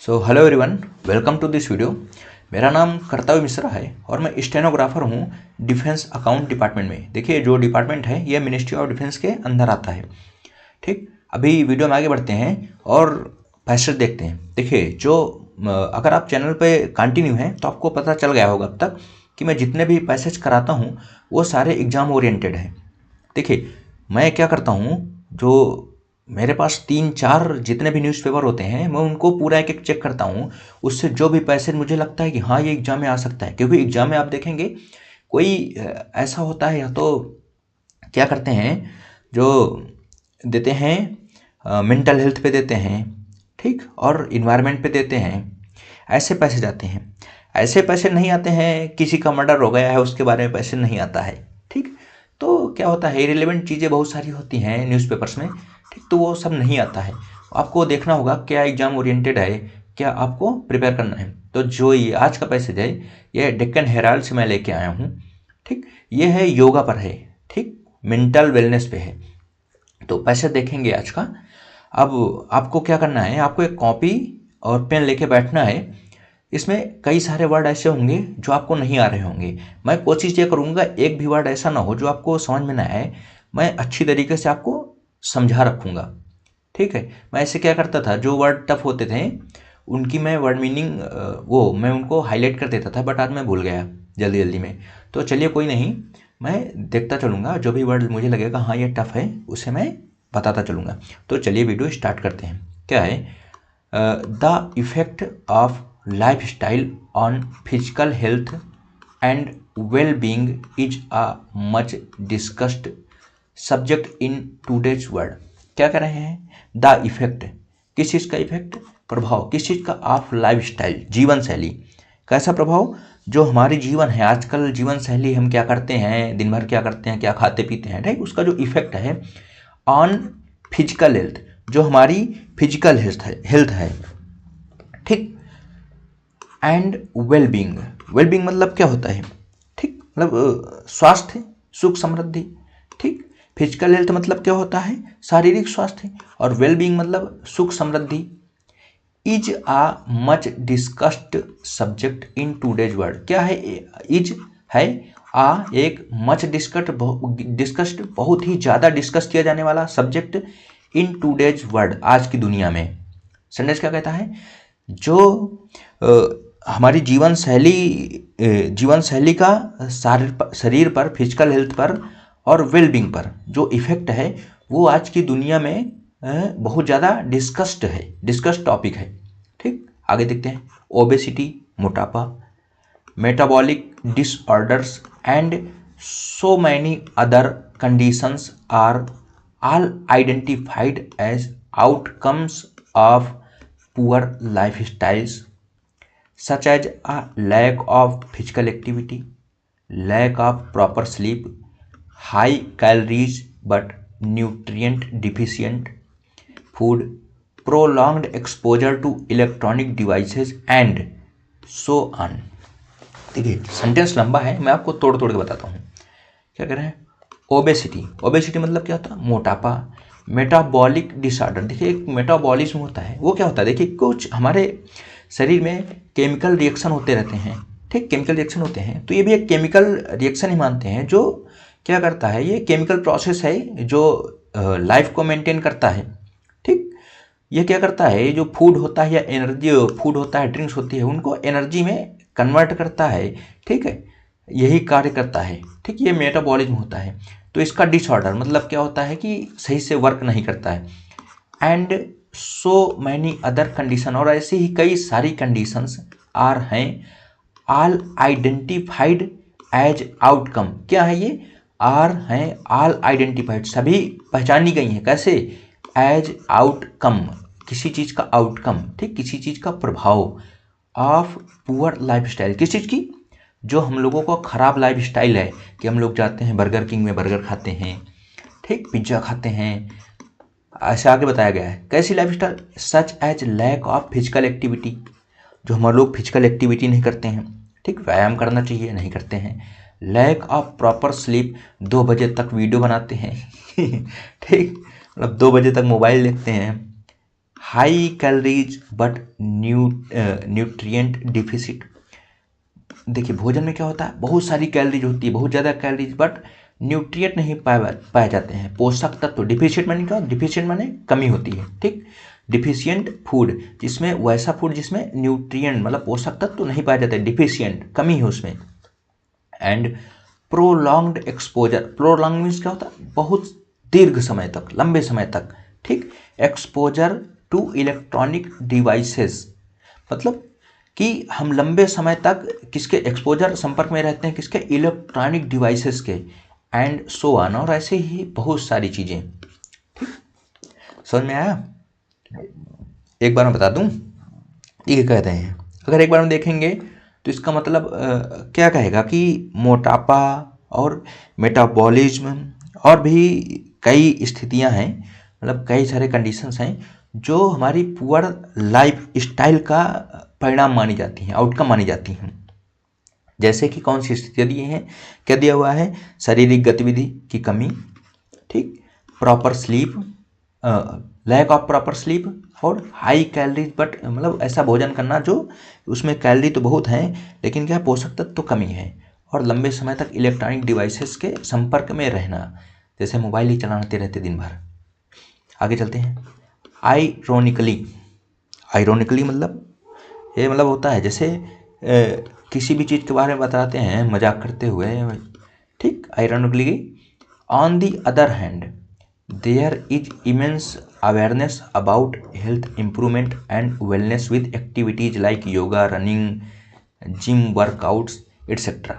So hello everyone, welcome to this video. मेरा नाम कर्तव्य मिश्रा है और मैं स्टेनोग्राफर हूँ डिफेंस अकाउंट डिपार्टमेंट में। देखिए, जो डिपार्टमेंट है ये मिनिस्ट्री ऑफ डिफेंस के अंदर आता है। ठीक, अभी वीडियो में आगे बढ़ते हैं और पैसेज देखते हैं। देखिए, अगर आप चैनल पे कंटिन्यू हैं तो आपको पता चल गया होगा अब तक कि मैं जितने भी पैसेज कराता हूँ वो सारे एग्ज़ाम ओरिएंटेड हैं। देखिए, मैं क्या करता हूँ, जो मेरे पास 3-4 जितने भी न्यूज़पेपर होते हैं मैं उनको पूरा एक एक चेक करता हूँ। उससे जो भी पैसेज मुझे लगता है कि हाँ, ये एग्ज़ाम में आ सकता है, क्योंकि एग्ज़ाम में आप देखेंगे कोई ऐसा होता है, या तो क्या करते हैं जो देते हैं मेंटल हेल्थ पे देते हैं, ठीक, और इन्वायरमेंट पे देते हैं। ऐसे पैसे जाते हैं। ऐसे पैसे नहीं आते हैं, किसी का मर्डर हो गया है उसके बारे में पैसे नहीं आता है। ठीक, तो क्या होता है, इरेलेवेंट चीज़ें बहुत सारी होती हैं न्यूज़पेपर्स में। ठीक, तो वो सब नहीं आता है। आपको देखना होगा क्या एग्ज़ाम ओरिएंटेड है, क्या आपको प्रिपेयर करना है। तो जो ये आज का पैसेज है ये डेक्कन हेराल्ड से मैं लेके आया हूँ। ठीक, ये है योगा पर है, ठीक, मेंटल वेलनेस पे है। तो पैसेज देखेंगे आज का। अब आपको क्या करना है, आपको एक कॉपी और पेन लेके बैठना है। इसमें कई सारे वर्ड ऐसे होंगे जो आपको नहीं आ रहे होंगे। मैं कोशिश ये करूँगा एक भी वर्ड ऐसा ना हो जो आपको समझ में ना आए। मैं अच्छी तरीके से आपको समझा रखूँगा। ठीक है, मैं ऐसे क्या करता था, जो वर्ड टफ होते थे उनकी मैं वर्ड मीनिंग वो मैं उनको हाईलाइट कर देता था, बट आज मैं भूल गया जल्दी जल्दी में। तो चलिए, कोई नहीं, मैं देखता चलूँगा, जो भी वर्ड मुझे लगेगा हाँ ये टफ है उसे मैं बताता चलूँगा। तो चलिए वीडियो स्टार्ट करते हैं। क्या है, the effect of life style on physical health and well being is a much discussed subject in today's world. क्या कह रहे हैं, द इफेक्ट, किस चीज़ का इफेक्ट, प्रभाव, किस चीज़ का, ऑफ लाइफ स्टाइल, जीवन शैली। कैसा प्रभाव, जो हमारी जीवन है आजकल, जीवन शैली, हम क्या करते हैं, दिन भर क्या करते हैं, क्या खाते पीते हैं, ठीक, उसका जो इफेक्ट है ऑन फिजिकल हेल्थ, जो हमारी फिजिकल हेल्थ है, ठीक, and well being. Well being मतलब क्या होता है, ठीक, मतलब स्वास्थ्य, सुख समृद्धि। ठीक, फिजिकल हेल्थ मतलब क्या होता है, शारीरिक स्वास्थ्य, और वेल बींग मतलब सुख समृद्धि। Is a much discussed subject in today's world. क्या है, इज है, आ एक मच डिस्कस्ड बहुत ही ज़्यादा डिस्कस किया जाने वाला सब्जेक्ट इन टूडेज वर्ल्ड, आज की दुनिया में। सेंटेंस क्या कहता है, जो हमारी जीवन शैली का शरीर पर, फिजिकल हेल्थ पर और वेलबींग पर जो इफेक्ट है वो आज की दुनिया में बहुत ज़्यादा डिस्कस्ड टॉपिक है। ठीक, आगे देखते हैं। ओबेसिटी, मोटापा, metabolic disorders and so many other conditions are all identified as outcomes of poor lifestyles, such as a lack of physical activity, lack of proper sleep, high calories but nutrient deficient food, prolonged exposure to electronic devices and so on। देखिए, sentence लंबा है, मैं आपको तोड़ तोड़ के बताता हूँ। क्या कह रहे हैं, ओबेसिटी मतलब क्या होता है, मोटापा। मेटाबॉलिक डिसऑर्डर, देखिए एक मेटाबॉलिज्म होता है, वो क्या होता है, देखिए कुछ हमारे शरीर में केमिकल रिएक्शन होते रहते हैं। ठीक, केमिकल रिएक्शन होते हैं, तो ये भी एक केमिकल रिएक्शन ही मानते हैं, जो क्या करता है, ये केमिकल प्रोसेस है जो लाइफ को मेंटेन करता है। ठीक, ये क्या करता है, जो फूड होता है या एनर्जी फूड होता है, ड्रिंक्स होती है, उनको एनर्जी में कन्वर्ट करता है। ठीक है, यही कार्य करता है। ठीक, ये मेटाबॉलिज्म होता है। तो इसका डिसऑर्डर मतलब क्या होता है कि सही से वर्क नहीं करता है। And so many other condition, और ऐसी ही कई सारी कंडीशंस आर हैं, ऑल आइडेंटिफाइड एज आउटकम। क्या है ये, आर हैं, ऑल आइडेंटिफाइड, सभी पहचानी गई हैं, कैसे, एज आउटकम, किसी चीज़ का आउटकम, ठीक, किसी चीज़ का प्रभाव, ऑफ पुअर लाइफस्टाइल, किस चीज़ की, जो हम लोगों का खराब लाइफ स्टाइल है, कि हम लोग जाते हैं बर्गर किंग में बर्गर खाते हैं, ठीक, पिज्ज़ा खाते हैं। ऐसे आगे बताया गया है, कैसी lifestyle, such as lack of physical activity, जो हमारे लोग फिजिकल एक्टिविटी नहीं करते हैं, ठीक, व्यायाम करना चाहिए, नहीं करते हैं। लैक ऑफ प्रॉपर स्लीप, 2 बजे तक वीडियो बनाते हैं ठीक, मतलब 2 बजे तक मोबाइल देखते हैं। High calories but nutrient deficit. देखिए भोजन में क्या होता है, बहुत सारी कैलोरीज होती है, बहुत ज़्यादा कैलोरीज, बट न्यूट्रिएंट नहीं पाए जाते हैं, पोषक तत्व। डिफिशिएंट माने क्या, डिफिशिएंट माने कमी होती है, ठीक। डिफिशिएंट फूड जिसमें, वैसा फूड जिसमें न्यूट्रिएंट मतलब पोषक तत्व नहीं पाए जाते, डिफिशिएंट कमी है उसमें। And prolonged exposure, prolong means क्या होता है, बहुत दीर्घ समय तक, लंबे समय तक, ठीक। एक्सपोजर टू इलेक्ट्रॉनिक डिवाइसेस, मतलब कि हम लंबे समय तक किसके एक्सपोजर, संपर्क में रहते हैं, किसके, इलेक्ट्रॉनिक डिवाइसेस के। एंड सो ऑन, और ऐसे ही बहुत सारी चीज़ें, ठीक। समझ में आया? एक बार मैं बता दूं, ये कहते हैं, अगर एक बार हम देखेंगे तो इसका मतलब क्या कहेगा कि मोटापा और मेटाबॉलिज्म और भी कई स्थितियां हैं, मतलब कई सारे कंडीशंस हैं जो हमारी पुअर लाइफ स्टाइल का परिणाम मानी जाती हैं, आउटकम मानी जाती हैं। जैसे कि कौन सी स्थितियाँ दी हैं, क्या दिया हुआ है, शारीरिक गतिविधि की कमी, ठीक, proper sleep, lack of proper sleep, और हाई कैलोरीज बट मतलब ऐसा भोजन करना जो उसमें कैलोरी तो बहुत हैं लेकिन क्या पोषक तत्व तो कमी है, और लंबे समय तक इलेक्ट्रॉनिक डिवाइसेस के संपर्क में रहना, जैसे मोबाइल ही चलाते रहते दिन भर। आगे चलते हैं। आइरोनिकली, आइरोनिकली मतलब ये मतलब होता है जैसे किसी भी चीज़ के बारे में बताते हैं मजाक करते हुए, ठीक, ironically. On the other hand there is immense awareness about health improvement and wellness with activities like yoga, running, gym, workouts etcetera.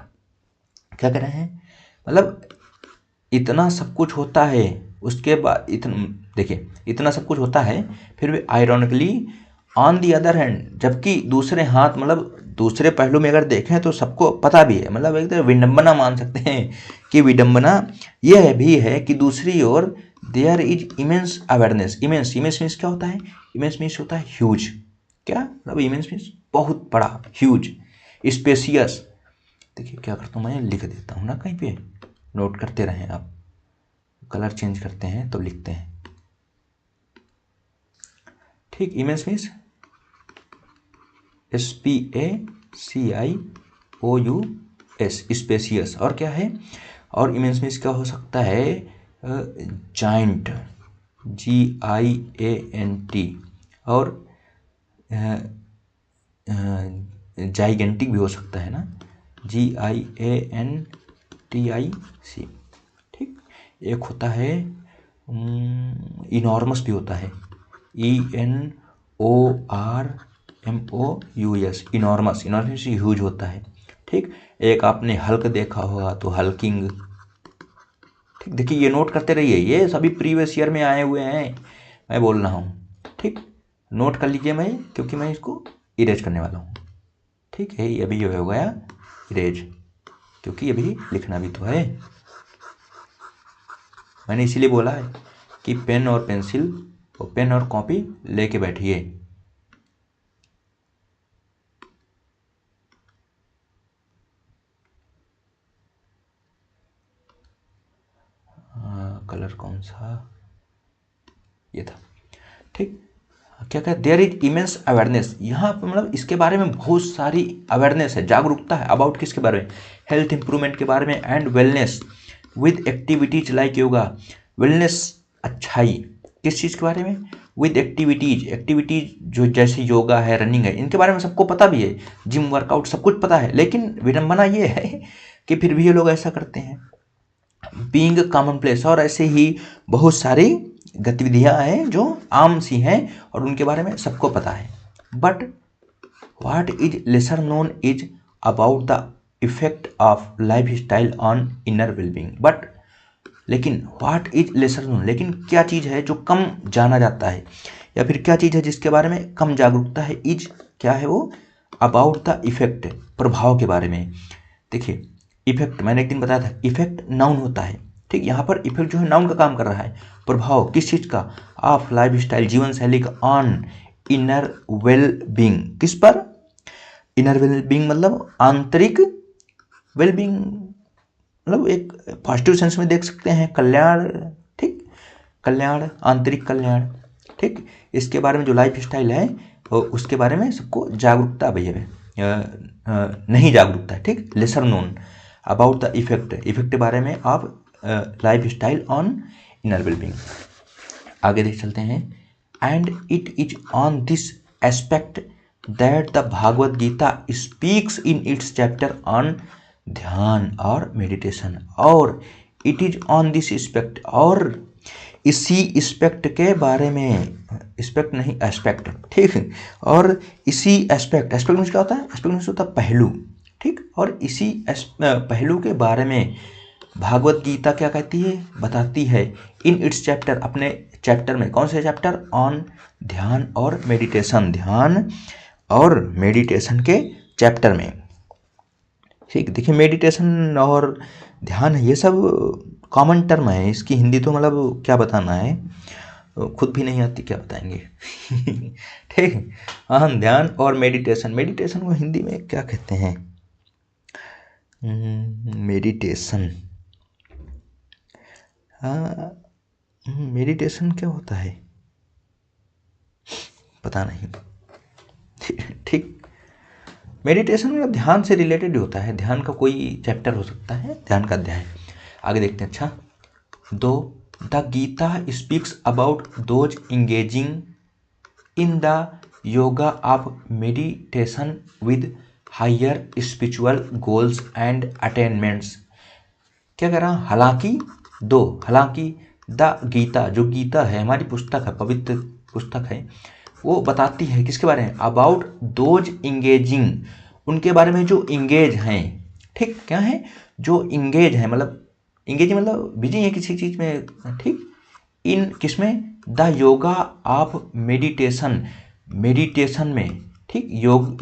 क्या कह रहे हैं, मतलब इतना सब कुछ होता है, उसके बाद देखिए इतना सब कुछ होता है, फिर भी ironically on the other hand, जबकि दूसरे हाथ मतलब दूसरे पहलू में अगर देखें तो सबको पता भी है, मतलब एक तरह विडम्बना मान सकते हैं कि विडम्बना यह भी है कि दूसरी ओर there is immense awareness. Immense, immense means क्या होता है, इमेंस मीन्स होता है ह्यूज, क्या मतलब इमेंस मीन्स बहुत बड़ा, ह्यूज, स्पेसियस। देखिए क्या करता हूँ मैं, लिख देता हूँ ना कहीं पे, नोट करते रहें आप, कलर चेंज करते हैं तो लिखते हैं, ठीक। Immense means SPACIOUS, spacious. और क्या है, और इमेंस मीन्स क्या हो सकता है, जाइंट, GIANT, और जाइगेंटिक भी हो सकता है ना, GIANTIC, ठीक। एक होता है इनॉर्मस भी होता है, ENORMOUS, इनॉर्मस, इनॉर्मस ह्यूज होता है, ठीक। एक आपने हल्क देखा होगा तो हल्किंग, ठीक। देखिए ये नोट करते रहिए, ये सभी प्रीवियस ईयर में आए हुए हैं, मैं बोल रहा हूँ, ठीक। नोट कर लीजिए, मैं क्योंकि मैं इसको इरेज करने वाला हूँ, ठीक है। अभी ये हो गया इरेज, क्योंकि अभी लिखना भी तो है, मैंने इसीलिए बोला है कि पेन और पेंसिल और पेन और कॉपी लेके बैठिए। कलर कौन सा, ये था, ठीक। क्या कहते, देयर इज इमेंस अवेयरनेस, यहाँ पर मतलब इसके बारे में बहुत सारी अवेयरनेस है, जागरूकता है, अबाउट किसके बारे में, हेल्थ इंप्रूवमेंट के बारे में, and wellness with activities like yoga. Wellness अच्छाई, किस चीज़ के बारे में, विद एक्टिविटीज, एक्टिविटीज जो जैसे योगा है, रनिंग है, इनके बारे में सबको पता भी है, जिम, वर्कआउट सब कुछ पता है, लेकिन विडम्बना ये है कि फिर भी ये लोग ऐसा करते हैं। बीइंग कॉमन प्लेस, और ऐसे ही बहुत सारी गतिविधियां हैं जो आम सी हैं और उनके बारे में सबको पता है। But what is lesser known is about the effect of life style on inner wellbeing. But लेकिन व्हाट इज लेसर नोन, लेकिन क्या चीज़ है जो कम जाना जाता है, या फिर क्या चीज़ है जिसके बारे में कम जागरूकता है। इज क्या है वो, अबाउट द इफेक्ट, प्रभाव के बारे में। देखिए इफेक्ट मैंने एक दिन बताया था, इफेक्ट नाउन होता है, ठीक। यहाँ पर इफेक्ट जो है नाउन का काम कर रहा है, प्रभाव किस चीज़ का, ऑफ लाइफ स्टाइल, जीवन शैली का, ऑन इनर वेल बींग, किस पर, इनर वेल बींग मतलब आंतरिक वेल बींग, मतलब एक पॉजिटिव सेंस में देख सकते हैं, कल्याण, ठीक, कल्याण, आंतरिक कल्याण, ठीक, इसके बारे में जो लाइफ स्टाइल है उसके बारे में सबको जागरूकता भैया नहीं जागरूकता है। ठीक, lesser known about the effect के बारे में आप lifestyle on inner wellbeing. आगे देख चलते हैं। And it is on this aspect that the Bhagavad Gita speaks in its chapter on dhyan और मेडिटेशन। और it is on this aspect, और इसी एस्पेक्ट के बारे में, एस्पेक्ट नहीं एस्पेक्ट, ठीक, और इसी एस्पेक्ट मीन्स क्या होता है? एस्पेक्ट मीन्स होता है पहलू, ठीक, और इसी पहलू के बारे में भागवत गीता क्या कहती है, बताती है इन इट्स चैप्टर, अपने चैप्टर में। कौन से चैप्टर? ऑन ध्यान और मेडिटेशन, ध्यान और मेडिटेशन के चैप्टर में। ठीक, देखिए मेडिटेशन और ध्यान ये सब कॉमन टर्म है, इसकी हिंदी तो मतलब क्या बताना है, खुद भी नहीं आती, क्या बताएंगे। ठीक, हाँ, ध्यान और मेडिटेशन को हिंदी में क्या कहते हैं? मेडिटेशन, हाँ, मेडिटेशन क्या होता है पता नहीं। ठीक, मेडिटेशन मतलब ध्यान से रिलेटेड होता है, ध्यान का कोई चैप्टर हो सकता है, ध्यान का अध्याय। आगे देखते हैं। अच्छा, the Gita speaks about those engaging in the yoga of meditation with higher spiritual goals and attainments. क्या कह रहा? हालांकि द गीता, जो गीता है हमारी पुस्तक है, पवित्र पुस्तक है, वो बताती है किसके बारे में? अबाउट दोज इंगेजिंग, उनके बारे में जो इंगेज हैं। ठीक, क्या है? जो इंगेज है, मतलब इंगेज मतलब बिजी है किसी चीज में। ठीक, इन किसमें? The yoga of meditation, meditation में। ठीक,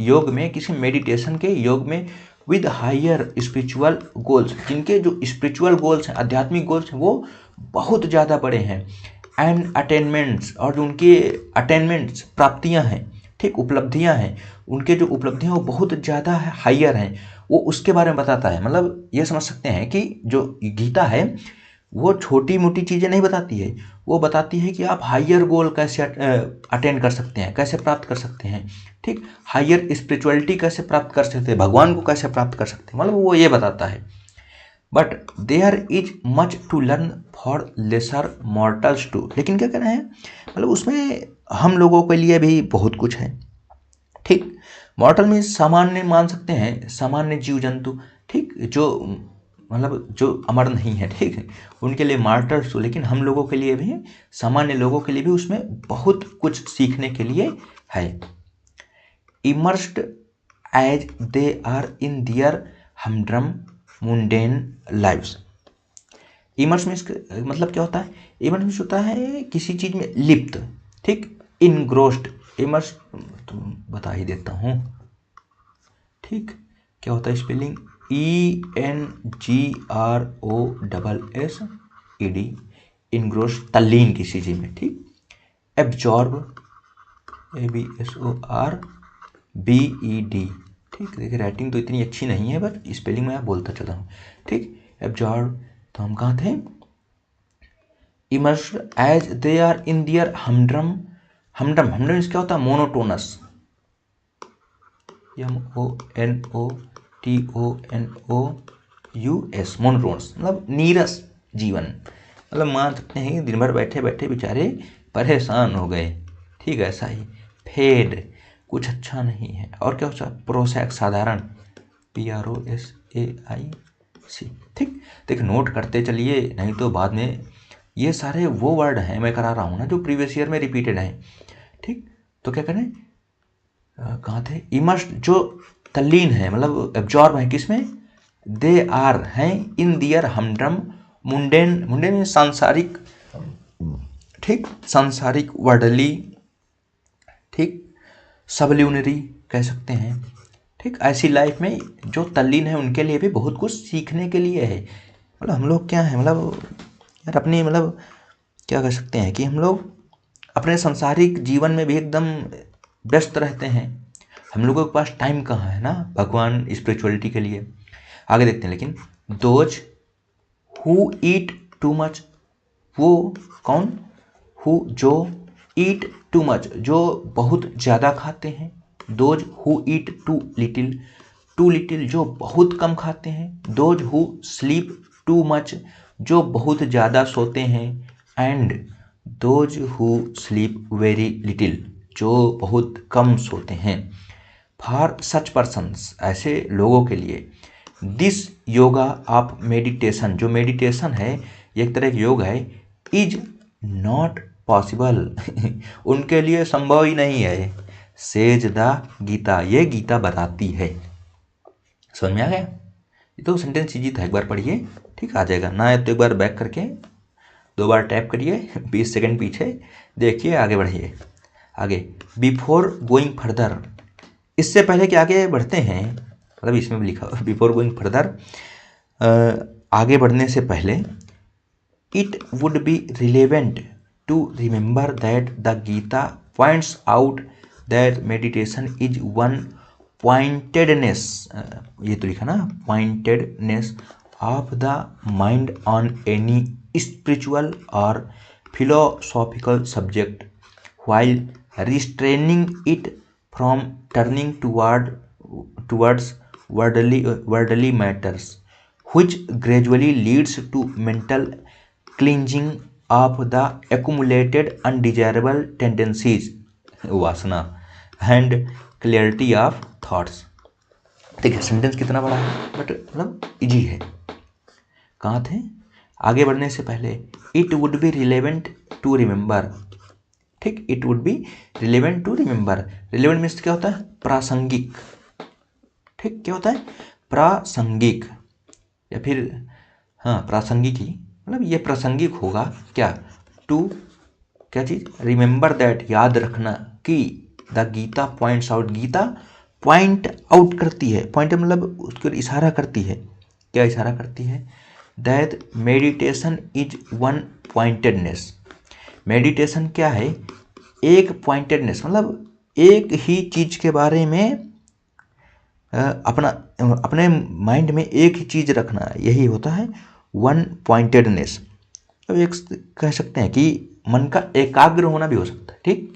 योग में, किसी मेडिटेशन के योग में, विद हायर स्पिरिचुअल गोल्स, जिनके जो स्पिरिचुअल गोल्स हैं, आध्यात्मिक गोल्स हैं, वो बहुत ज़्यादा बड़े हैं। एंड अटेनमेंट्स, और जो उनके अटेनमेंट्स, प्राप्तियां हैं, ठीक, उपलब्धियां हैं, उनके जो उपलब्धियां वो बहुत ज़्यादा हायर हैं, वो उसके बारे में बताता है। मतलब ये समझ सकते हैं कि जो गीता है वो छोटी मोटी चीज़ें नहीं बताती है, वो बताती है कि आप हायर गोल कैसे अटेंड कर सकते हैं, कैसे प्राप्त कर सकते हैं। ठीक, हायर स्पिरिचुअलिटी कैसे प्राप्त कर सकते हैं, भगवान को कैसे प्राप्त कर सकते हैं, मतलब वो ये बताता है। But there is much to learn for lesser mortals too. लेकिन क्या कह रहे हैं? मतलब उसमें हम लोगों के लिए भी बहुत कुछ है। ठीक, मॉर्टल में सामान्य मान सकते हैं, सामान्य जीव जंतु, ठीक, जो मतलब जो अमर नहीं है, ठीक है, उनके लिए मार्टर्स। लेकिन हम लोगों के लिए भी, सामान्य लोगों के लिए भी उसमें बहुत कुछ सीखने के लिए है। Immersed as they are in their humdrum mundane lives. Immerse में मतलब क्या होता है? इमर्स में होता है किसी चीज में लिप्त। ठीक, इनग्रोस्ड, इमर्स तो बता ही देता हूँ। ठीक, क्या होता है स्पेलिंग? ENGROSSED, इनग्रोस, तल्लीन किसी चीज में। ठीक, एब्जॉर्ब, ABSORBED। ठीक, देखिए राइटिंग तो इतनी अच्छी नहीं है, बट स्पेलिंग में आप बोलता चलता हूँ। ठीक, एब्जॉर्ब, तो हम कहाँ थे? Immersed as they are in their humdrum. Humdrum means क्या होता है? मोनोटोनस, MONOTONOUS, मोनोटोनस मतलब नीरस जीवन। मतलब मान सकते हैं कि दिन भर बैठे बैठे बेचारे परेशान हो गए। ठीक, ऐसा ही। फेड, कुछ अच्छा नहीं है। और क्या होता है? प्रोसैक, साधारण, PROSAIC। ठीक, देखिए नोट करते चलिए, नहीं तो बाद में ये सारे वो वर्ड हैं, मैं करा रहा हूँ ना, जो प्रीवियस ईयर में रिपीटेड हैं। ठीक, तो क्या करें? कहाँ थे? इमर्स्ड, जो तल्लीन है, मतलब एब्जॉर्ब है किसमें? दे आर हैं इन दियर हमड्रम मुंडेन, मुंडेन में सांसारिक, ठीक, सांसारिक, वर्डली, ठीक, सबल्यूनरी कह सकते हैं। ठीक, ऐसी लाइफ में जो तल्लीन है उनके लिए भी बहुत कुछ सीखने के लिए है। मतलब हम लोग क्या है, मतलब यार अपनी, मतलब क्या कह सकते हैं कि हम लोग अपने सांसारिक जीवन में भी एकदम व्यस्त रहते हैं। हम लोगों के पास टाइम कहाँ है ना भगवान स्पिरिचुअलिटी के लिए। आगे देखते हैं। लेकिन those who eat too much, वो कौन? हु, जो ईट टू मच, जो बहुत ज़्यादा खाते हैं। Those who eat too little, जो बहुत कम खाते हैं। Those who sleep too much, जो बहुत ज़्यादा सोते हैं। And those who sleep very little, जो बहुत कम सोते हैं। फॉर सच पर्सन्स, ऐसे लोगों के लिए, दिस योगा ऑफ मेडिटेशन, जो मेडिटेशन है एक तरह का योग है, इज नॉट पॉसिबल उनके लिए संभव ही नहीं है। सेज द गीता, ये गीता बताती है। समझ में आ गया? ये तो सेंटेंस इजी था, एक बार पढ़िए, ठीक आ जाएगा ना। तो एक बार बैक करके 2 बार टैप करिए, 20 सेकंड पीछे देखिए, आगे बढ़िए। आगे, बिफोर गोइंग फर्दर, इससे पहले कि आगे बढ़ते हैं, मतलब इसमें भी लिखा बिफोर गोइंग फर्दर, आगे बढ़ने से पहले, it would be relevant to remember that the Gita points out that meditation is one pointedness, ये तो लिखा ना, pointedness of the mind on any spiritual or philosophical subject while restraining it from turning towards worldly matters, which gradually leads to mental cleansing of the accumulated undesirable tendencies, वासना, and clarity of thoughts। देखिए sentence कितना बड़ा है, but मतलब easy है। कहाँ थे? आगे बढ़ने से पहले, it would be relevant to remember, ठीक, it would be relevant to remember. Relevant means क्या होता है? प्रासंगिक, ठीक, क्या होता है? प्रासंगिक, या फिर हाँ प्रासंगिक ही, मतलब ये प्रासंगिक होगा क्या? टू क्या चीज? रिमेंबर दैट, याद रखना कि the Gita points out, Gita point out करती है, पॉइंट मतलब उसको इशारा करती है। क्या इशारा करती है? That meditation is one pointedness, meditation क्या है? एक पॉइंटेडनेस, मतलब एक ही चीज के बारे में अपने माइंड में एक ही चीज रखना, यही होता है वन पॉइंटेडनेस। अब एक कह सकते हैं कि मन का एकाग्र होना भी हो सकता है, ठीक,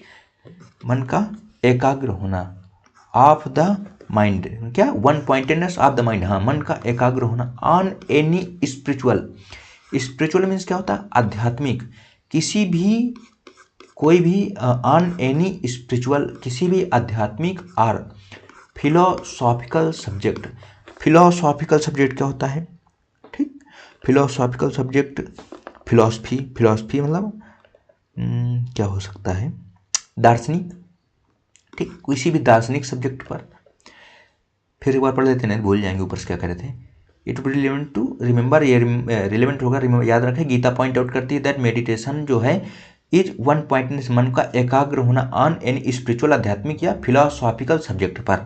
मन का एकाग्र होना ऑफ द माइंड, क्या? One pointedness of the mind, हाँ, मन का एकाग्र होना on any spiritual, spiritual means क्या होता है? आध्यात्मिक, किसी भी, कोई भी, ऑन एनी स्पिरिचुअल, किसी भी आध्यात्मिक और फिलोसॉफिकल सब्जेक्ट। फिलोसॉफिकल सब्जेक्ट क्या होता है? ठीक, फिलोसॉफिकल सब्जेक्ट, फिलोसफी मतलब क्या हो सकता है? दार्शनिक, ठीक, किसी भी दार्शनिक सब्जेक्ट पर। फिर एक बार पढ़ लेते हैं, भूल जाएंगे ऊपर से क्या कर रहे थे। It would relevant to remember, ये रिलेवेंट होगा, याद रखें। गीता पॉइंट आउट करती है दैट मेडिटेशन जो है इज वन पॉइंटनेस, मन का एकाग्र होना ऑन एनी स्पिरिचुअल, आध्यात्मिक या फिलोसॉफिकल सब्जेक्ट पर।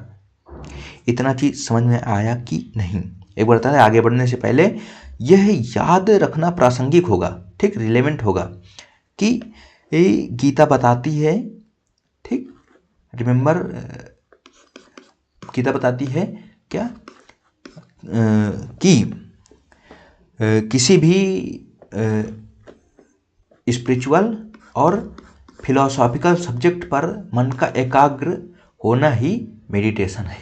इतना चीज समझ में आया कि नहीं? एक बार बता दें, आगे बढ़ने से पहले यह याद रखना प्रासंगिक होगा, ठीक, रिलेवेंट होगा कि ये गीता बताती है, ठीक, रिमेंबर, गीता बताती है क्या? कि किसी भी स्पिरिचुअल और फिलोसॉफिकल सब्जेक्ट पर मन का एकाग्र होना ही मेडिटेशन है।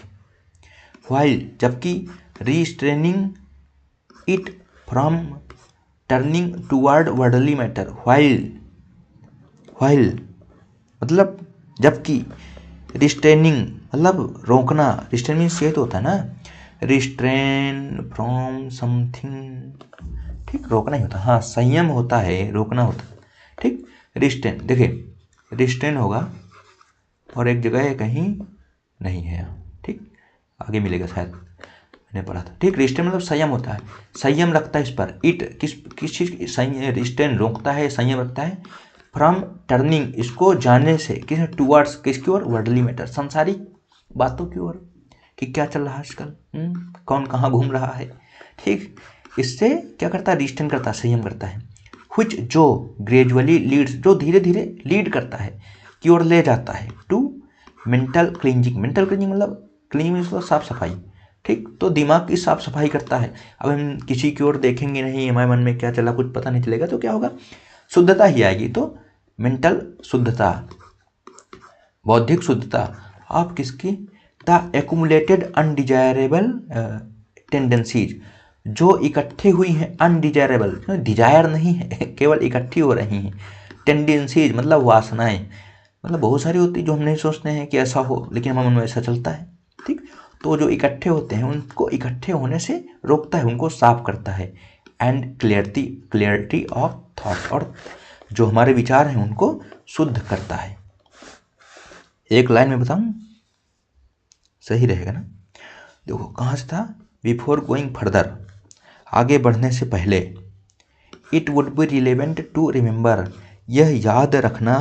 व्हाइल, जबकि restraining it from turning toward worldly matter, while मतलब जबकि, रिस्ट्रेनिंग मतलब रोकना, रिस्ट्रेन मीन्स ये तो होता है ना, रिस्ट्रेन फ्रॉम समथिंग, ठीक, रोकना ही होता है, हाँ, संयम होता है, रोकना होता है, ठीक। रिस्ट्रेन, देखिए रिस्ट्रेन होगा और एक जगह है कहीं नहीं है, ठीक, आगे मिलेगा शायद, मैंने पढ़ा था, ठीक। रिस्ट्रेन मतलब संयम होता है, संयम रखता है इस पर। इट किस चीज़ की रिस्ट्रेन रोकता है, संयम रखता है। फ्रॉम टर्निंग, इसको जाने से, किस टूवर्ड्स, किसकी ओर? वर्ल्डली मैटर, सांसारिक बातों की ओर, कि क्या चल रहा है आजकल, कौन कहाँ घूम रहा है, ठीक। इससे क्या करता है? रिस्ट्रेन करता है, संयम करता है। व्हिच, जो, ग्रेजुअली लीड्स, जो धीरे धीरे लीड करता है, की ओर ले जाता है, to mental cleansing, mental cleansing मतलब क्लीन मतलब साफ सफाई, ठीक। तो दिमाग की साफ सफाई करता है। अब हम किसी की ओर देखेंगे नहीं, हमारे मन में क्या चला कुछ पता नहीं चलेगा, तो क्या होगा? शुद्धता ही आएगी। तो मेंटल शुद्धता, बौद्धिक शुद्धता ऑफ किसकी, द एक्यूमुलेटेड अनडिजायरेबल टेंडेंसीज, जो इकट्ठी हुई हैं, अनडिजायरेबल डिजायर नहीं है, केवल इकट्ठी हो रही हैं, टेंडेंसीज मतलब वासनाएं, मतलब बहुत सारी होती है जो हम नहीं सोचते हैं कि ऐसा हो, लेकिन हमारे मन में ऐसा चलता है। ठीक, तो जो इकट्ठे होते हैं उनको इकट्ठे होने से रोकता है, उनको साफ करता है। एंड क्लियरिटी ऑफ थॉट, और जो हमारे विचार हैं उनको शुद्ध करता है। एक लाइन में बताऊं, सही रहेगा ना? देखो कहाँ से था, बिफोर गोइंग फर्दर, आगे बढ़ने से पहले, it would be relevant to remember, यह याद रखना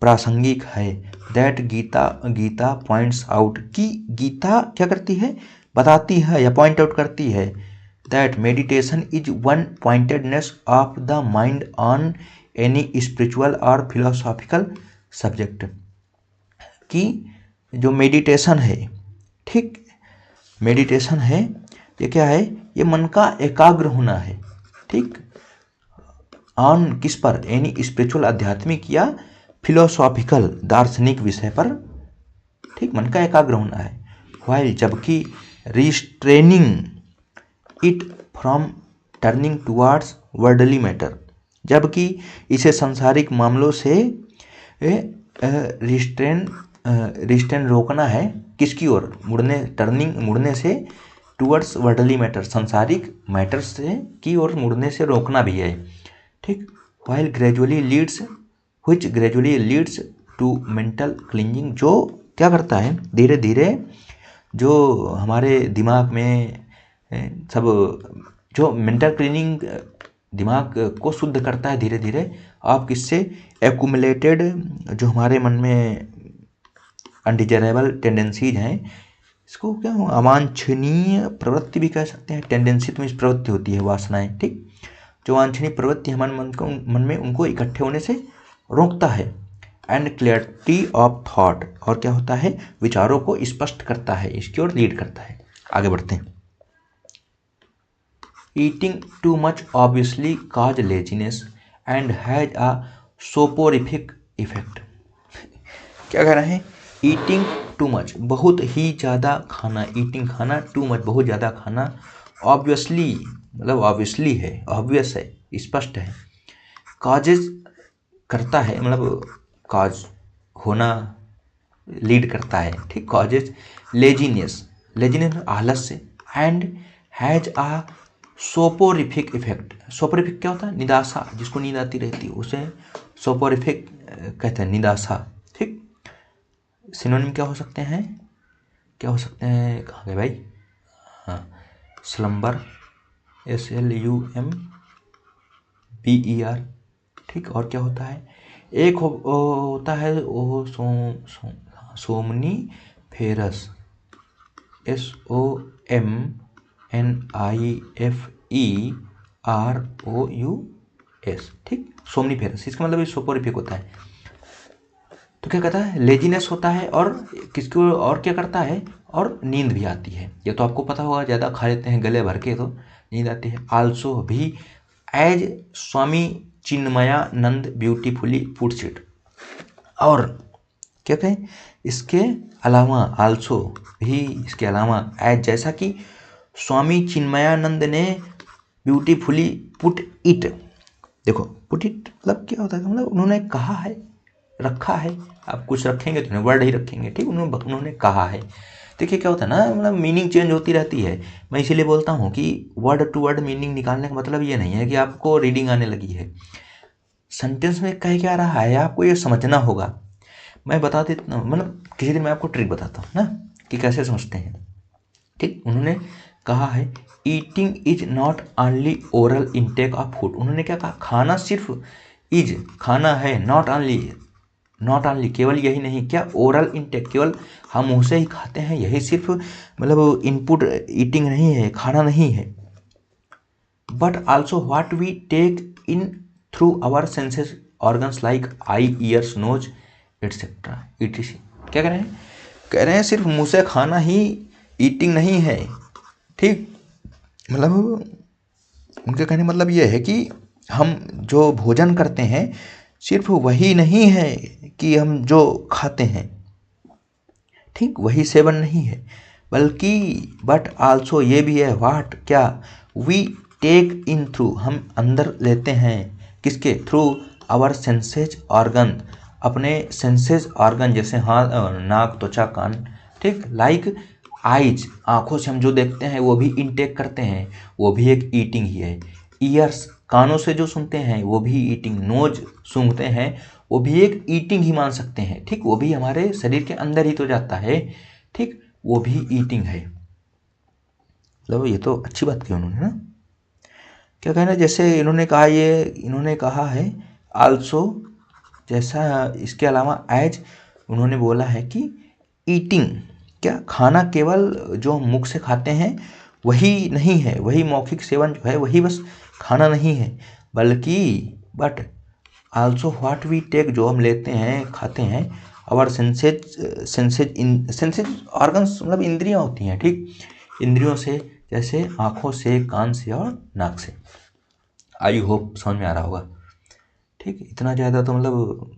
प्रासंगिक है, दैट गीता पॉइंट्स आउट, कि गीता क्या करती है, बताती है या पॉइंट आउट करती है, that meditation is one pointedness of the mind on any spiritual और फिलोसॉफिकल सब्जेक्ट, कि जो मेडिटेशन है, ठीक, मेडिटेशन है, ये क्या है, ये मन का एकाग्र होना है, ठीक, ऑन किस पर, एनी स्पिरिचुअल आध्यात्मिक या फिलोसॉफिकल दार्शनिक विषय पर, ठीक, मन का एकाग्र होना है। व्हाइल जबकि restraining it from turning towards worldly matter, जबकि इसे सांसारिक मामलों से रिस्ट्रेन रोकना है, किसकी ओर, मुड़ने से, टुवर्ड्स वर्ल्डली मैटर, सांसारिक मैटर से की ओर मुड़ने से रोकना भी है, ठीक। While gradually leads to mental cleansing, जो क्या करता है, धीरे धीरे जो हमारे दिमाग में सब जो मेंटल क्लीनिंग दिमाग को शुद्ध करता है धीरे धीरे, आप किससे, एक्यूमुलेटेड जो हमारे मन में अनडिजायरेबल टेंडेंसीज हैं, इसको क्या अवांछनीय प्रवृत्ति भी कह सकते हैं, टेंडेंसी तो इस प्रवृत्ति होती है, वासनाएं, ठीक, जो वांछनीय प्रवृत्ति हमारे मन में उनको इकट्ठे होने से रोकता है। एंड क्लियरिटी ऑफ थॉट, और क्या होता है, विचारों को स्पष्ट करता है, इसकी ओर लीड करता है। आगे बढ़ते हैं। Eating too much obviously cause laziness and has a soporific effect. क्या कह रहे हैं, ईटिंग टू मच, बहुत ही ज़्यादा खाना, ईटिंग खाना, टू मच बहुत ज़्यादा खाना, ऑब्वियसली मतलब ऑब्वियसली है, ऑब्वियस है, स्पष्ट है, काजेज करता है, मतलब काज होना लीड करता है, ठीक, कॉजेज लेजीनेस आलस से, एंड हैज आ सोपोरिफिक इफेक्ट। सोपोरिफिक क्या होता है, निदासा, जिसको नींद आती रहती है उसे सोपोरिफिक कहते हैं, निदासा, ठीक। सिनोनिम क्या हो सकते हैं, कहाँ गए भाई, हाँ, स्लम्बर, SLUMBER, ठीक। और क्या होता है, एक होता है वो सोमनी फेरस, SOMNIFEROUS, ठीक, सोमनीफेरस, इसका मतलब सोपोरिफिक होता है। तो क्या कहता है, लेजीनेस होता है, और किसको, और क्या करता है, और नींद भी आती है, ये तो आपको पता होगा, ज़्यादा खा लेते हैं गले भर के तो नींद आती है। आल्सो भी, as Swami Chinmayananda beautifully puts it, और क्या कहें, इसके अलावा, आल्सो भी, इसके अलावा, एज जैसा कि स्वामी चिन्मयानंद ने ब्यूटीफुली पुट इट, देखो पुट इट मतलब क्या होता है, मतलब उन्होंने कहा है, रखा है, आप कुछ रखेंगे तो वर्ड ही रखेंगे, ठीक, उन्होंने कहा है। देखिए क्या होता है ना, मतलब मीनिंग चेंज होती रहती है, मैं इसीलिए बोलता हूँ कि वर्ड टू वर्ड मीनिंग निकालने का मतलब ये नहीं है कि आपको रीडिंग आने लगी है, सेंटेंस में कह क्या रहा है आपको ये समझना होगा। मैं बता देता हूँ, मतलब किसी दिन मैं आपको ट्रिक बताता हूँ ना कि कैसे समझते हैं, ठीक। उन्होंने कहा है, eating is not only oral intake of food, उन्होंने क्या कहा, खाना सिर्फ इज, खाना है, नॉट ओनली केवल यही नहीं, क्या, ओरल इनटेक, केवल हम मुँह से ही खाते हैं, यही सिर्फ मतलब इनपुट, ईटिंग नहीं है, खाना नहीं है, but also what we take in through our senses organs like eye, ears, nose, etcetera, etc। क्या कह रहे हैं सिर्फ मुँह से खाना ही ईटिंग नहीं है, ठीक, मतलब उनके कहने मतलब ये है कि हम जो भोजन करते हैं सिर्फ वही नहीं है कि हम जो खाते हैं, ठीक, वही सेवन नहीं है, बल्कि बट आल्सो ये भी है, व्हाट, क्या, वी टेक इन थ्रू, हम अंदर लेते हैं, किसके थ्रू, आवर सेंसेज ऑर्गन, अपने सेंसेज ऑर्गन, जैसे हाथ, नाक, त्वचा, कान, ठीक, लाइक आइज, आंखों से हम जो देखते हैं वो भी इनटेक करते हैं, वो भी एक ईटिंग ही है। ईयर्स, कानों से जो सुनते हैं वो भी ईटिंग, नोज सूंघते हैं वो भी एक ईटिंग ही मान सकते हैं, ठीक, वो भी हमारे शरीर के अंदर ही तो जाता है, ठीक, वो भी ईटिंग है। मतलब ये तो अच्छी बात की उन्होंने ना, क्या कहना, जैसे इन्होंने कहा है आल्सो, जैसा इसके अलावा एज, उन्होंने बोला है कि ईटिंग, क्या, खाना केवल जो हम मुख से खाते हैं वही नहीं है, वही मौखिक सेवन जो है वही बस खाना नहीं है, बल्कि but also what we take, जो हम लेते हैं, खाते हैं, आवर सेंसेज ऑर्गन्स, मतलब इंद्रियां होती हैं, ठीक, इंद्रियों से, जैसे आँखों से, कान से और नाक से। आई होप समझ में आ रहा होगा, ठीक, इतना ज़्यादा तो मतलब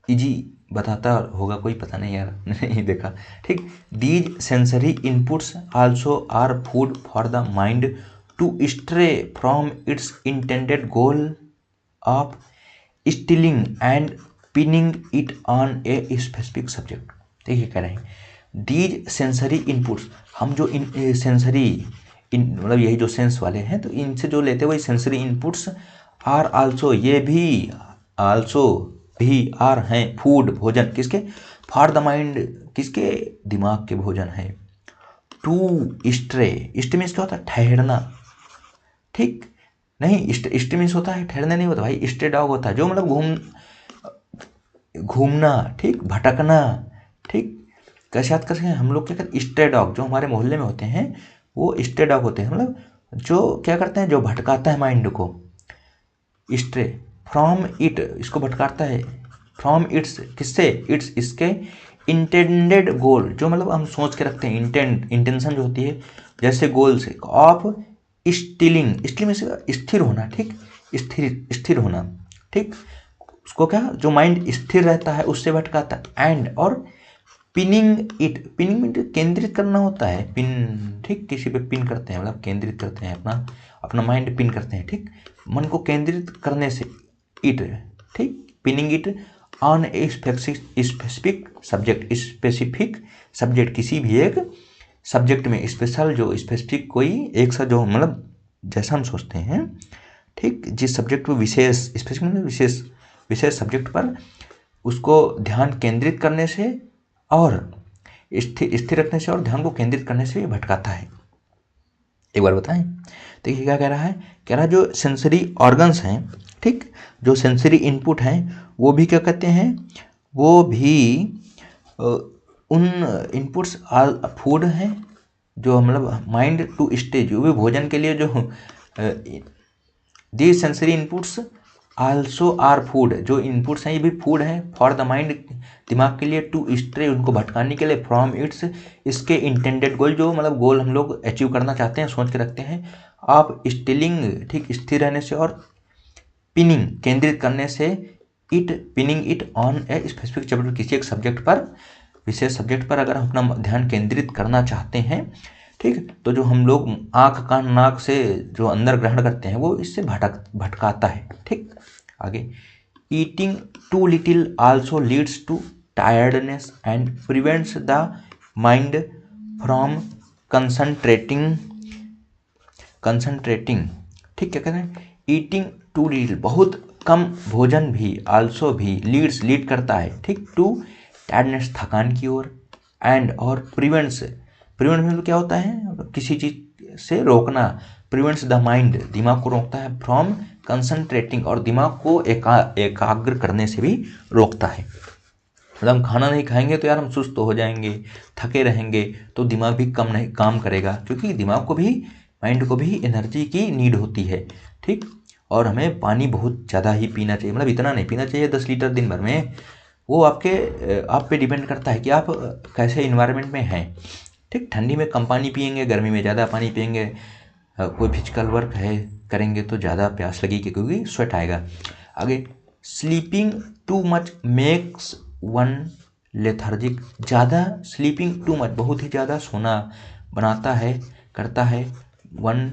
इजी बताता होगा कोई, पता नहीं यार नहीं देखा, ठीक। These sensory inputs also are food for the mind to stray from its intended goal of stilling and pinning it on a specific subject. देखिए कह रहे हैं दीज सेंसरी इनपुट्स, हम जो सेंसरी मतलब यही जो सेंस वाले हैं, तो इनसे जो लेते हैं वही सेंसरी इनपुट्स, आर आल्सो, ये भी, आल्सो भी, आर हैं, फूड, भोजन, किसके, फॉर द माइंड, किसके, दिमाग के भोजन है। टू स्ट्रे, स्टे मीन्स क्या होता है, ठहरना, ठीक, नहीं, स्टे मीन्स होता है ठहरना, नहीं होता भाई, स्टे डॉग होता है जो मतलब घूमना, ठीक, भटकना, ठीक, कैसे याद कर सकते हैं हम लोग, क्या करते हैं, स्टे डॉग जो हमारे मोहल्ले में होते हैं वो स्टे डॉग होते हैं, मतलब जो क्या करते हैं, जो भटकाता है माइंड को, स्ट्रे फ्रॉम इट, इसको भटकाता है, फ्रॉम इट्स, किससे, इट्स, इसके, इंटेंडेड गोल, जो मतलब हम सोच के रखते हैं, इंटेंशन जो होती है, जैसे गोल से, ऑफ स्टिलिंग में से स्थिर होना, ठीक, स्थिर होना, ठीक, उसको क्या, जो माइंड स्थिर रहता है उससे भटकाता है, एंड, और पिनिंग में केंद्रित करना होता है, पिन, ठीक, किसी पे पिन करते हैं, मतलब केंद्रित करते हैं, अपना माइंड पिन करते हैं, ठीक, मन को केंद्रित करने से, इट, ठीक, pinning it on a specific subject, किसी भी एक सब्जेक्ट में, स्पेशल, जो स्पेसिफिक, कोई एक सा, जो मतलब जैसा हम सोचते हैं, ठीक, जिस सब्जेक्ट पर विशेष, स्पेसिफिक मतलब विशेष सब्जेक्ट पर उसको ध्यान केंद्रित करने से और स्थिर रखने से और ध्यान को केंद्रित करने से भी भटकाता है। एक बार बताएं, देखिए क्या कह रहा है, कह रहा है जो सेंसरी ऑर्गन्स हैं, ठीक, जो सेंसरी इनपुट हैं वो भी क्या कहते हैं, वो भी उन इनपुट्स फूड हैं, जो मतलब माइंड टू स्टे, जो भी भोजन के लिए, जो the sensory inputs also are food, जो इनपुट्स हैं ये भी फूड है, फॉर द माइंड, दिमाग के लिए, टू स्ट्रे, उनको भटकाने के लिए, फ्रॉम इट्स, इसके इंटेंडेड गोल, जो मतलब गोल हम लोग अचीव करना चाहते हैं, सोच के रखते हैं, आप स्टिलिंग, ठीक, स्थिर रहने से, और पिनिंग, केंद्रित करने से, pinning it on a specific subject, किसी एक सब्जेक्ट पर, विशेष सब्जेक्ट पर अगर हम अपना ध्यान केंद्रित करना चाहते हैं, ठीक, तो जो हम लोग आँख, कान, नाक से जो अंदर ग्रहण करते हैं वो इससे भटकाता है, ठीक। आगे, eating too little also leads to tiredness and prevents the mind from concentrating, ठीक, क्या कहते हैं, ईटिंग टू लिटिल, बहुत कम भोजन भी, आल्सो भी, लीड करता है, ठीक, टू टायर्डनेस, थकान की ओर, एंड, और प्रिवेंट्स में क्या होता है, किसी चीज से रोकना, प्रिवेंट्स द माइंड, दिमाग को रोकता है, फ्रॉम कंसंट्रेटिंग, और दिमाग को एकाग्र करने से भी रोकता है। मतलब हम खाना नहीं खाएंगे तो यार हम सुस्त हो जाएंगे, थके रहेंगे, तो दिमाग भी कम नहीं काम करेगा, क्योंकि दिमाग को भी, माइंड को भी एनर्जी की नीड होती है, ठीक। और हमें पानी बहुत ज़्यादा ही पीना चाहिए, मतलब इतना नहीं पीना चाहिए 10 लीटर दिन भर में, वो आप पे डिपेंड करता है कि आप कैसे इन्वायरमेंट में हैं, ठीक। ठंडी में कम पानी पियेंगे, गर्मी में ज़्यादा पानी पियेंगे, कोई फिजिकल वर्क है करेंगे तो ज़्यादा प्यास लगेगी क्योंकि स्वेट आएगा। आगे, sleeping too much makes one lethargic, ज़्यादा स्लीपिंग टू मच, बहुत ही ज़्यादा सोना बनाता है, करता है वन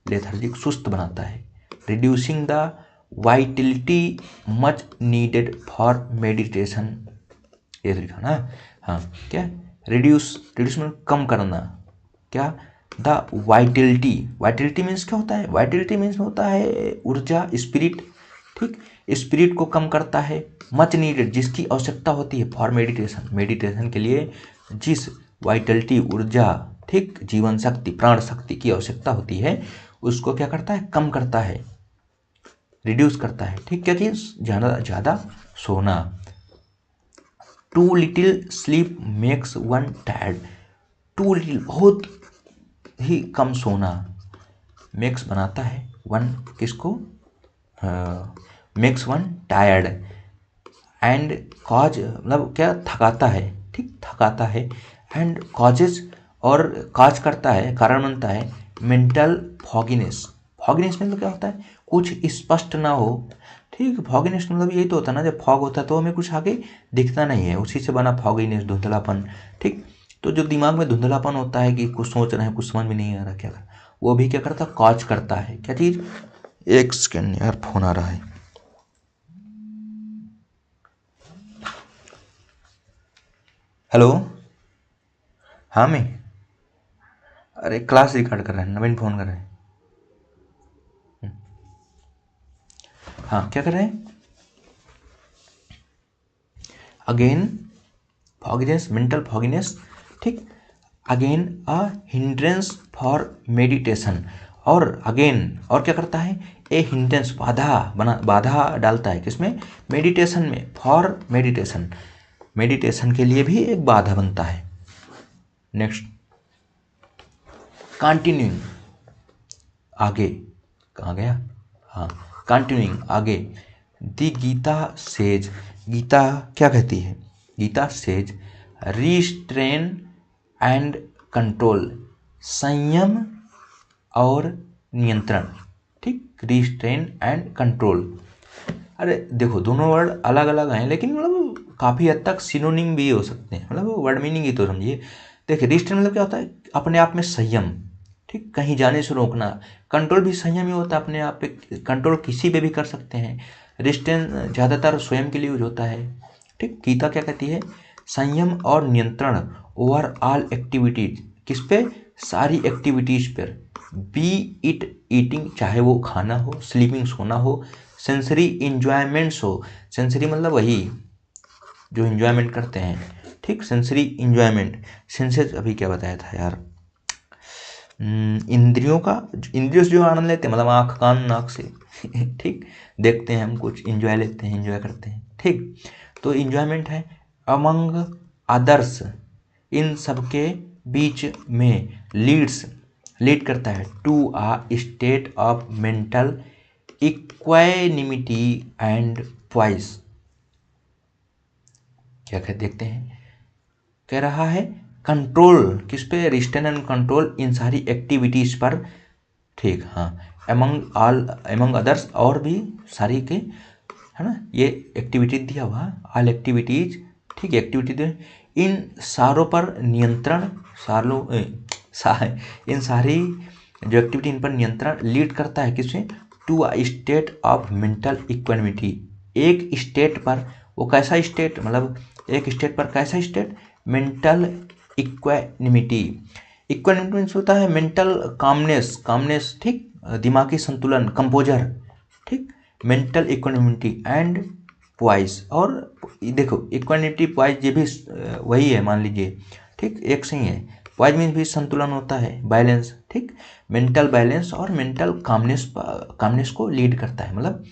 लेथार्जिक, सुस्त बनाता है। Reducing the Vitality much needed for meditation, ये लिखा ना। हाँ, क्या रिड्यूस में कम करना, क्या द वाइटलिटी, वाइटलिटी मीन्स क्या होता है, वाइटलिटी मीन्स होता है ऊर्जा, स्पिरिट, ठीक, स्पिरिट को कम करता है। मच नीडेड, जिसकी आवश्यकता होती है फॉर मेडिटेशन, मेडिटेशन के लिए जिस वाइटलिटी, ऊर्जा, ठीक, जीवन शक्ति, प्राण शक्ति की आवश्यकता होती है, उसको क्या करता है, कम करता है, रिड्यूस करता है, ठीक। क्या चीज, ज़्यादा सोना। Too little sleep makes one tired, too little, बहुत ही कम सोना, मेक्स बनाता है वन, किसको, makes one tired, and cause मतलब क्या, थकाता है, ठीक, थकाता है, एंड कॉजेज, और कॉज करता है, कारण बनता है मेंटल फॉगिनेस, फॉगिनेस मतलब क्या होता है, कुछ स्पष्ट ना हो, ठीक। फॉगिनेस मतलब यही तो होता है ना, जब फॉग होता है तो हमें कुछ आगे दिखता नहीं है, उसी से बना फॉगिनेस, धुंधलापन, ठीक। तो जो दिमाग में धुंधलापन होता है कि कुछ सोच रहे हैं, कुछ समझ में नहीं आ रहा क्या, वो भी क्या करता है, कॉज करता है, क्या चीज़। एक सेकेंड यार, फोन आ रहा है। हेलो, हाँ मैं, अरे क्लास रिकॉर्ड कर रहे हैं, नवीन फोन कर रहे हैं। हाँ, क्या कर रहे हैं, अगेन फॉगिनेस, मेंटल फॉगिनेस, ठीक, again a hindrance for meditation, और अगेन, और क्या करता है, ए हिंड्रेंस, बाधा डालता है किसमें, मेडिटेशन में, फॉर मेडिटेशन, मेडिटेशन के लिए भी एक बाधा बनता है। नेक्स्ट, कंटिन्यूइंग, आगे, कहाँ गया, हाँ, कंटिन्यूइंग, आगे। दी गीता सेज, गीता क्या कहती है, Gita says restrain and control, संयम और नियंत्रण, ठीक, रिस्ट्रेन एंड कंट्रोल। अरे देखो, दोनों वर्ड अलग अलग हैं, लेकिन मतलब काफ़ी हद तक सिनोनिम भी हो सकते हैं, मतलब वर्ड मीनिंग ही तो समझिए। देखिए, रिस्ट्रेन मतलब क्या होता है, अपने आप में संयम, ठीक, कहीं जाने से रोकना। कंट्रोल भी संयम ही होता है, अपने आप पे कंट्रोल किसी पे भी कर सकते हैं। रिस्ट्रेन ज़्यादातर स्वयं के लिए यूज होता है, ठीक। गीता क्या कहती है, संयम और नियंत्रण ओवर ऑल एक्टिविटीज, किस पे, सारी एक्टिविटीज पर। बी इट ईटिंग, चाहे वो खाना हो, स्लीपिंग सोना हो, सेंसरी इंजॉयमेंट्स हो, सेंसरी मतलब वही जो इंजॉयमेंट करते हैं, ठीक, सेंसरी इंजॉयमेंट, सेंसेस अभी क्या बताया था यार, इंद्रियों का, इंद्रियों से जो आनंद लेते हैं, मतलब आँख कान नाक से ठीक, देखते हैं हम कुछ, इंजॉय लेते हैं, इंजॉय करते हैं, ठीक। तो इंजॉयमेंट है अमंग अदर्स, इन सबके बीच में लीड करता है to a state of mental equanimity and poise. क्या कहते देखते हैं, कह रहा है कंट्रोल किस पे, रिस्ट्रेन एंड कंट्रोल इन सारी एक्टिविटीज पर, ठीक, हाँ, एमंग अदर्स, और भी सारी के, है ना, ये एक्टिविटी दिया हुआ, ऑल एक्टिविटीज, ठीक, एक्टिविटी दे, इन सारों पर नियंत्रण, इन सारी जो एक्टिविटी, इन पर नियंत्रण लीड करता है किसमें, to a state of mental equanimity, एक स्टेट पर, वो कैसा स्टेट, मतलब एक स्टेट पर कैसा state, mental equanimity. Equanimity means होता है मेंटल कामनेस, ठीक, दिमागी संतुलन, कंपोजर, ठीक, मेंटल इक्वानिमिटी एंड पॉइस। और देखो, इक्वानिमिटी पॉइस ये भी वही है, मान लीजिए, ठीक, एक से ही है। पॉइस मीन्स भी संतुलन होता है, बैलेंस, ठीक, मेंटल बैलेंस और मेंटल कामनेस को लीड करता है। मतलब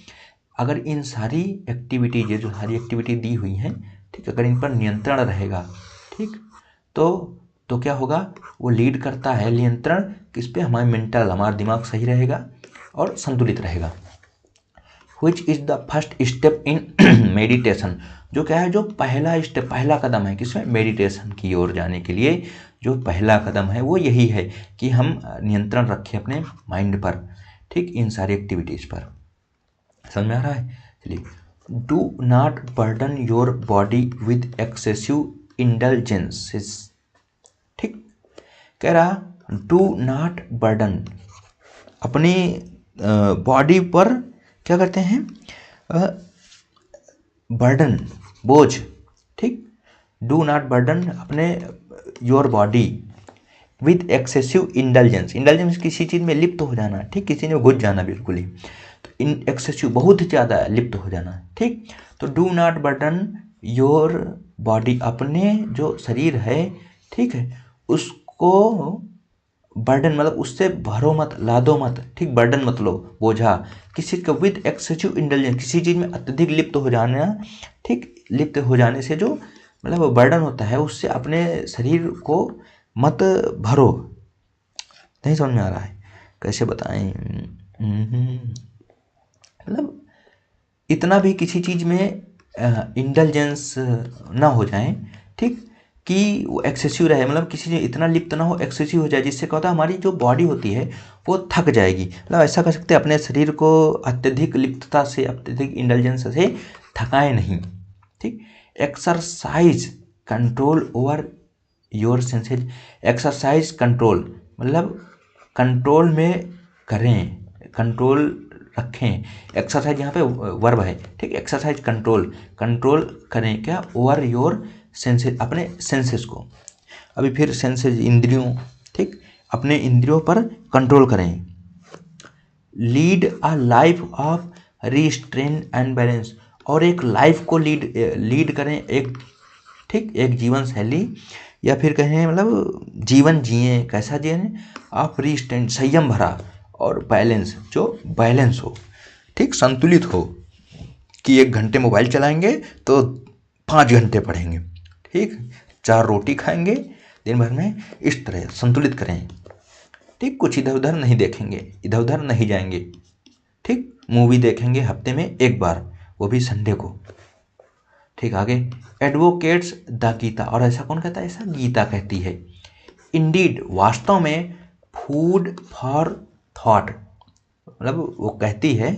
अगर इन सारी एक्टिविटीज, ये जो सारी एक्टिविटी दी हुई हैं, ठीक, अगर इन पर नियंत्रण रहेगा, ठीक, तो क्या होगा, वो लीड करता है, नियंत्रण किस पे, हमारे मेंटल, हमारा दिमाग सही रहेगा और संतुलित रहेगा। Which is the first step in meditation, जो क्या है, जो पहला स्टेप, पहला कदम है किसमें, मेडिटेशन की ओर जाने के लिए जो पहला कदम है वो यही है कि हम नियंत्रण रखें अपने माइंड पर, ठीक, इन सारी एक्टिविटीज़ पर। समझ में आ रहा है, चलिए। Do not burden your body with excessive indulgences. ठीक, कह रहा डू नॉट बर्डन, अपनी बॉडी पर क्या करते हैं, बर्डन, बोझ। ठीक, डू नॉट बर्डन अपने your body with excessive indulgence. Indulgence किसी चीज़ में लिप्त हो जाना, ठीक, किसी में घुस जाना बिल्कुल ही। तो इन एक्सेसिव बहुत ही ज़्यादा लिप्त हो जाना। ठीक, तो do not burden your body, अपने जो शरीर है, ठीक है, उसको बर्डन मतलब उससे भरो मत, लादो मत। ठीक, बर्डन मतलब बोझा किसी का विद एक्सेसिव इंडल्जेंस, किसी चीज़ में अत्यधिक लिप्त हो जाना। ठीक, लिप्त हो जाने से जो मतलब बर्डन होता है, उससे अपने शरीर को मत भरो। नहीं समझ में आ रहा है, कैसे बताएं, मतलब इतना भी किसी चीज़ में इंडल्जेंस ना हो जाए, ठीक, कि वो एक्सेसिव रहे, मतलब किसी चीज़ इतना लिप्त ना हो, एक्सेसिव हो जाए, जिससे क्या होता है हमारी जो बॉडी होती है वो थक जाएगी। मतलब ऐसा कर सकते हैं अपने शरीर को अत्यधिक लिप्तता से, अत्यधिक इंडल्जेंस से थकाए नहीं। ठीक, exercise control over your senses. Exercise control मतलब कंट्रोल में करें, कंट्रोल रखें। एक्सरसाइज यहाँ पे वर्ब है। ठीक, एक्सरसाइज कंट्रोल, कंट्रोल करें क्या, ओवर योर सेंसेस, अपने सेंसेस को। अभी फिर सेंसेस, इंद्रियों। ठीक, अपने इंद्रियों पर कंट्रोल करें। Lead a life of restrain and balance, और एक लाइफ को लीड करें, एक, ठीक, एक जीवन शैली, या फिर कहें मतलब जीवन जिए, कैसा जिए, आप रिस्ट्रेन, संयम भरा, और बैलेंस, जो बैलेंस हो, ठीक, संतुलित हो, कि 1 घंटे मोबाइल चलाएंगे तो 5 घंटे पढ़ेंगे, ठीक, 4 रोटी खाएंगे दिन भर में, इस तरह संतुलित करें। ठीक, कुछ इधर उधर नहीं देखेंगे, इधर उधर नहीं जाएंगे। ठीक, मूवी देखेंगे हफ्ते में 1 बार, वो भी संडे को। ठीक, आगे एडवोकेट्स द गीता, और ऐसा कौन कहता है, ऐसा गीता कहती है। इंडीड, वास्तव में, फूड फॉर थॉट, मतलब वो कहती है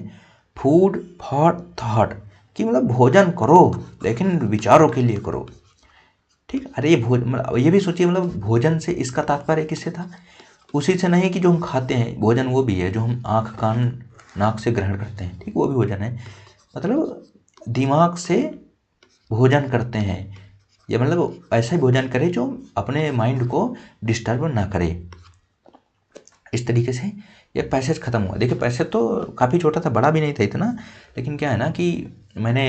फूड फॉर थॉट, कि मतलब भोजन करो लेकिन विचारों के लिए करो। ठीक, अरे ये मतलब ये भी सोचिए, मतलब भोजन से इसका तात्पर्य किससे था, उसी से नहीं कि जो हम खाते हैं भोजन, वो भी है जो हम आँख कान नाक से ग्रहण करते हैं। ठीक, वो भी भोजन है, मतलब दिमाग से भोजन करते हैं, या मतलब ऐसा ही भोजन करें जो अपने माइंड को डिस्टर्ब ना करे। इस तरीके से ये पैसेज ख़त्म हुआ। देखिए पैसेज तो काफ़ी छोटा था, बड़ा भी नहीं था इतना, लेकिन क्या है ना कि मैंने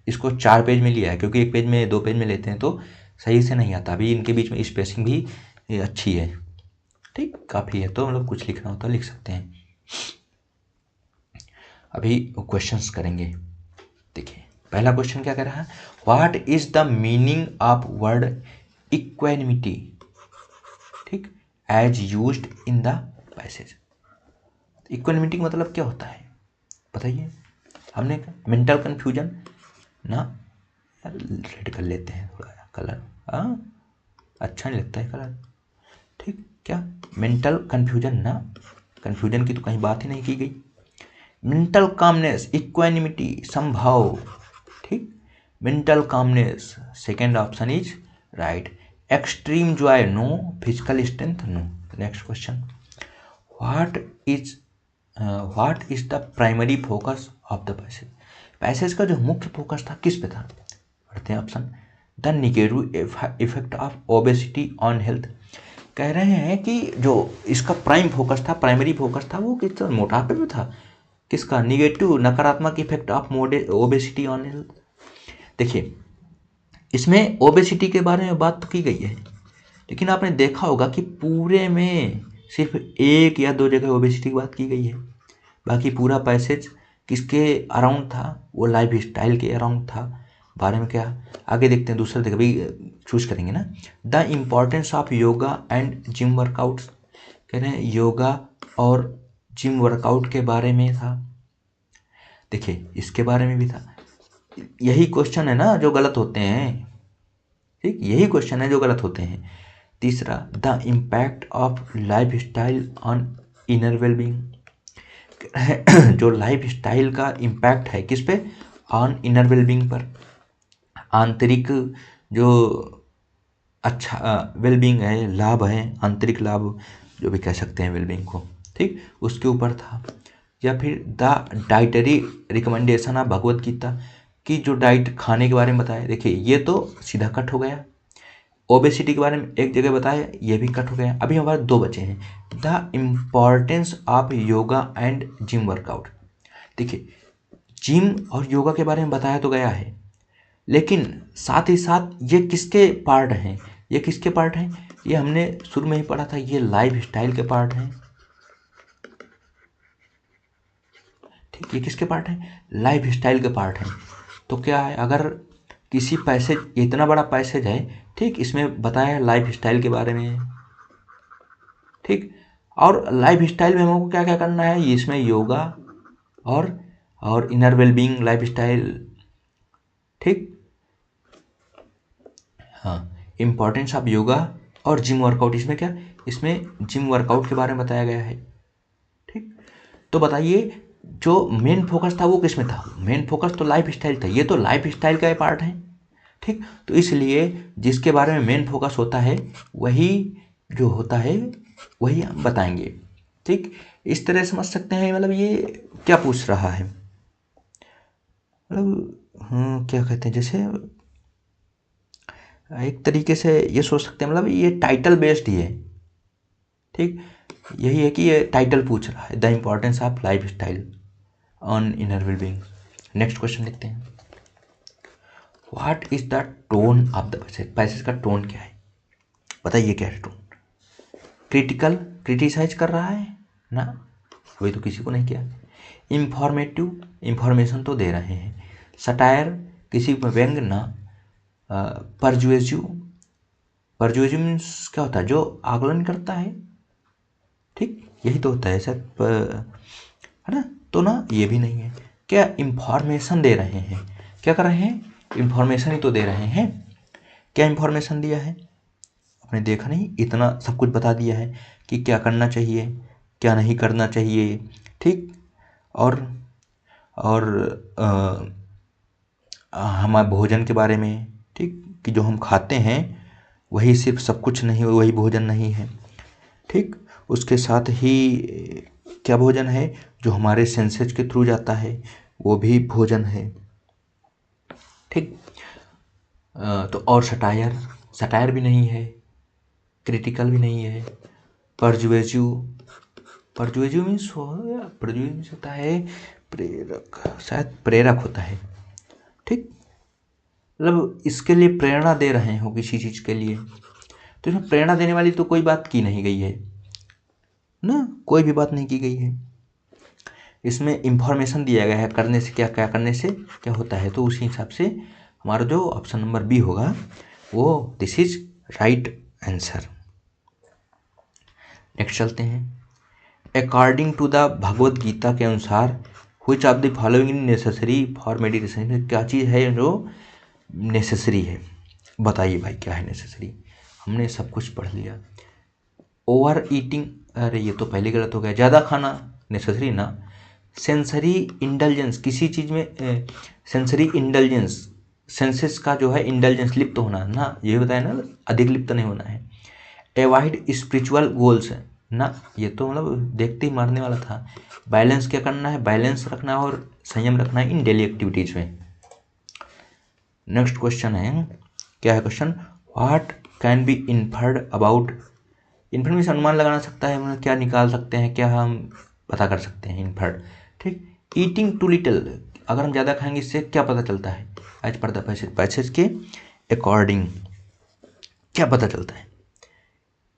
इसको 4 पेज में लिया है, क्योंकि 1 पेज में 2 पेज में लेते हैं तो सही से नहीं आता। अभी इनके बीच में स्पेसिंग भी अच्छी है। ठीक, काफ़ी है, तो मतलब कुछ लिखना होता है लिख सकते हैं। अभी क्वेश्चंस करेंगे। देखिए पहला क्वेश्चन क्या कह रहा है, what is the meaning of word equanimity, ठीक, as used in the passage. Equanimity मतलब क्या होता है बताइए। हमने मेंटल कन्फ्यूजन ना, रेड कर लेते हैं थोड़ा कलर, हाँ अच्छा नहीं लगता है कलर। ठीक, क्या मेंटल कन्फ्यूजन ना, कन्फ्यूजन की तो कहीं बात ही नहीं की गई। मेंटल कामनेस, इक्वेनिमिटी, संभाव। ठीक, mental calmness, second option is right. Extreme joy no, physical strength no. Next question, what is the primary focus of the passage. Passage का जो मुख्य फोकस था किस पे था, पढ़ते हैं option. The negative effect of obesity on health. कह रहे हैं कि जो इसका प्राइम फोकस था, प्राइमरी फोकस था, वो किस मोटापे पे था। किसका, निगेटिव, नकारात्मक effect of obesity on health. देखिए इसमें ओबेसिटी के बारे में बात तो की गई है, लेकिन आपने देखा होगा कि पूरे में सिर्फ 1 या 2 जगह ओबेसिटी की बात की गई है। बाकी पूरा पैसेज किसके अराउंड था, वो लाइफ स्टाइल के अराउंड था। बारे में क्या, आगे देखते हैं, दूसरा जगह भी चूज करेंगे ना। The importance of yoga and gym workouts, कह रहे हैं योगा और जिम वर्कआउट के बारे में था। देखिए इसके बारे में भी था। यही क्वेश्चन है ना जो गलत होते हैं, ठीक, यही क्वेश्चन है जो गलत होते हैं। तीसरा, the impact of life style on inner wellbeing. जो लाइफ स्टाइल का इम्पैक्ट है किस पे, ऑन इनर वेलबींग पर, आंतरिक जो अच्छा वेलबींग है, लाभ है, आंतरिक लाभ जो भी कह सकते हैं वेलबींग को, ठीक, उसके ऊपर था। या फिर the dietary recommendation of Bhagavad Gita की जो डाइट खाने के बारे में बताया, देखिए ये तो सीधा कट हो गया। ओबेसिटी के बारे में एक जगह बताया, ये भी कट हो गया। अभी हमारे दो बचे हैं, the importance of yoga and gym workout. देखिए जिम और योगा के बारे में बताया तो गया है, लेकिन साथ ही साथ ये किसके पार्ट हैं, ये किसके पार्ट हैं, ये हमने शुरू में ही पढ़ा था, ये लाइफ स्टाइल के पार्ट हैं, ठीक, ये किसके पार्ट हैं, लाइफ स्टाइल के पार्ट हैं। तो क्या है, अगर किसी पैसेज, इतना बड़ा पैसेज है, ठीक, इसमें बताया है लाइफ स्टाइल के बारे में, ठीक, और लाइफ स्टाइल में हमको क्या क्या करना है, इसमें योगा और इनर वेलबींग लाइफ स्टाइल, ठीक, हाँ, इम्पॉर्टेंस ऑफ योगा और जिम वर्कआउट, इसमें क्या, इसमें जिम वर्कआउट के बारे में बताया गया है, ठीक। तो बताइए जो मेन फोकस था वो किस में था, मेन फोकस तो लाइफ स्टाइल था, ये तो लाइफ स्टाइल का पार्ट है, ठीक। तो इसलिए जिसके बारे में मेन फोकस होता है वही जो होता है वही हम बताएंगे, ठीक। इस तरह समझ सकते हैं, मतलब ये क्या पूछ रहा है, मतलब क्या कहते हैं, जैसे एक तरीके से ये सोच सकते हैं, मतलब ये टाइटल बेस्ड ही है, ठीक, यही है कि ये टाइटल पूछ रहा है, the importance of life style on inner wellbeing. Next question देखते हैं, what is the tone of the passage, passage का टोन क्या है, बताइए क्या है टोन, क्रिटिकल, क्रिटिसाइज कर रहा है ना, वही तो किसी को नहीं किया, इंफॉर्मेटिव, इंफॉर्मेशन तो दे रहे हैं, सटायर, किसी पर व्यंग ना, परजुएसिव, परजुएसिव मीन्स क्या होता है, जो आकलन करता है, ठीक, यही तो होता है सर, है ना, तो ना ये भी नहीं है, क्या इंफॉर्मेशन दे रहे हैं, क्या कर रहे हैं, इंफॉर्मेशन ही तो दे रहे हैं, क्या इंफॉर्मेशन दिया है, आपने देखा नहीं, इतना सब कुछ बता दिया है कि क्या करना चाहिए, क्या नहीं करना चाहिए, ठीक, और हमारे भोजन के बारे में, ठीक, कि जो हम खाते हैं वही सिर्फ सब कुछ नहीं, वही भोजन नहीं है, ठीक, उसके साथ ही क्या भोजन है, जो हमारे सेंसेस के थ्रू जाता है वो भी भोजन है, ठीक। तो और सटायर, सटायर भी नहीं है, क्रिटिकल भी नहीं है, परजुएसिव, परजुएसिव मीन्स परजुएसिव मीन्स होता है प्रेरक, शायद प्रेरक होता है, ठीक, मतलब इसके लिए प्रेरणा दे रहे हो किसी चीज़ के लिए, तो इसमें प्रेरणा देने वाली तो कोई बात की नहीं गई है ना, कोई भी बात नहीं की गई है, इसमें इंफॉर्मेशन दिया गया है करने से क्या, क्या करने से क्या होता है, तो उसी हिसाब से हमारा जो ऑप्शन नंबर बी होगा वो this is right answer. Next चलते हैं, according to the Bhagavad Gita के अनुसार which of the following necessary for meditation, क्या चीज़ है जो नेसेसरी है, बताइए भाई क्या है नेसेसरी, हमने सब कुछ पढ़ लिया, ओवर ईटिंग, अरे ये तो पहले गलत हो गया, ज़्यादा खाना नेसेसरी ना, सेंसरी इंडल्जेंस, किसी चीज़ में सेंसरी इंडल्जेंस, सेंसेस का जो है इंडल्जेंस लिप्त होना ना, ये बताया ना, अधिक लिप्त नहीं होना है, एवॉइड स्पिरिचुअल गोल्स ना, ये तो मतलब देखते ही मारने वाला था, बैलेंस क्या करना है, बैलेंस रखना है और संयम रखना है इन डेली एक्टिविटीज़ में। नेक्स्ट क्वेश्चन है, क्या है question, what can be inferred about, information अनुमान लगाना सकता है, मतलब क्या निकाल सकते हैं, क्या हम पता कर सकते हैं, इन्फर्ड, ठीक, ईटिंग टू लिटिल, अगर हम ज़्यादा खाएंगे इससे क्या पता चलता है, as per the passage, passage के अकॉर्डिंग क्या पता चलता है,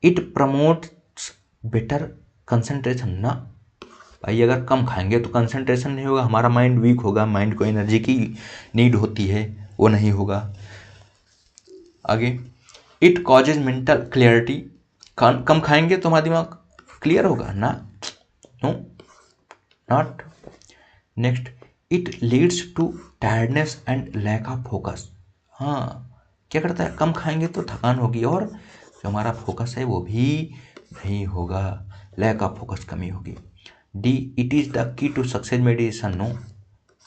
इट प्रमोट्स बेटर कंसंट्रेशन ना, भाई अगर कम खाएंगे तो कंसंट्रेशन नहीं होगा, हमारा माइंड वीक होगा, माइंड को एनर्जी की नीड होती है वो नहीं होगा। आगे, इट कॉजेज मेंटल क्लियरिटी, कम खाएंगे तो हमारा दिमाग क्लियर होगा ना, no not. Next, it leads to tiredness and lack of focus, हाँ क्या करता है, कम खाएंगे तो थकान होगी और जो हमारा फोकस है वो भी नहीं होगा, लैक ऑफ फोकस, कमी होगी। D, it is the key to success meditation, no,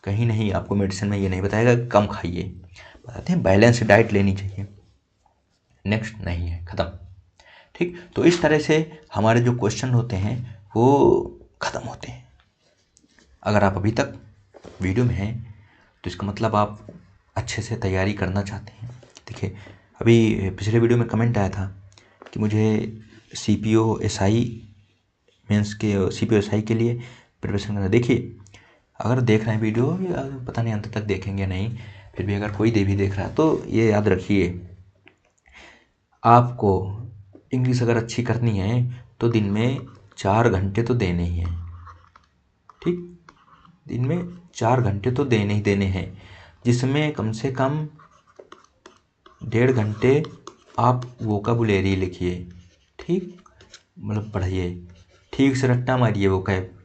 कहीं नहीं आपको मेडिसिन में ये नहीं बताएगा कि कम खाइए, बताते हैं बैलेंस डाइट लेनी चाहिए। नेक्स्ट नहीं है, ख़त्म। ठीक, तो इस तरह से हमारे जो क्वेश्चन होते हैं वो ख़त्म होते हैं। अगर आप अभी तक वीडियो में हैं तो इसका मतलब आप अच्छे से तैयारी करना चाहते हैं। देखिए, अभी पिछले वीडियो में कमेंट आया था कि मुझे CPO SI मेंस के CPO SI के लिए प्रिपरेशन करना। देखिए, अगर देख रहे हैं वीडियो, या पता नहीं अंत तक देखेंगे नहीं, फिर भी अगर कोई भी देख रहा है तो ये याद रखिए, आपको इंग्लिश अगर अच्छी करनी है तो दिन में 4 घंटे तो देने ही हैं। ठीक, दिन में 4 घंटे तो देने ही देने हैं, जिसमें कम से कम 1.5 घंटे आप वोकैबुलरी लिखिए। ठीक, मतलब पढ़िए, ठीक से रट्टा मारिए वोकैब।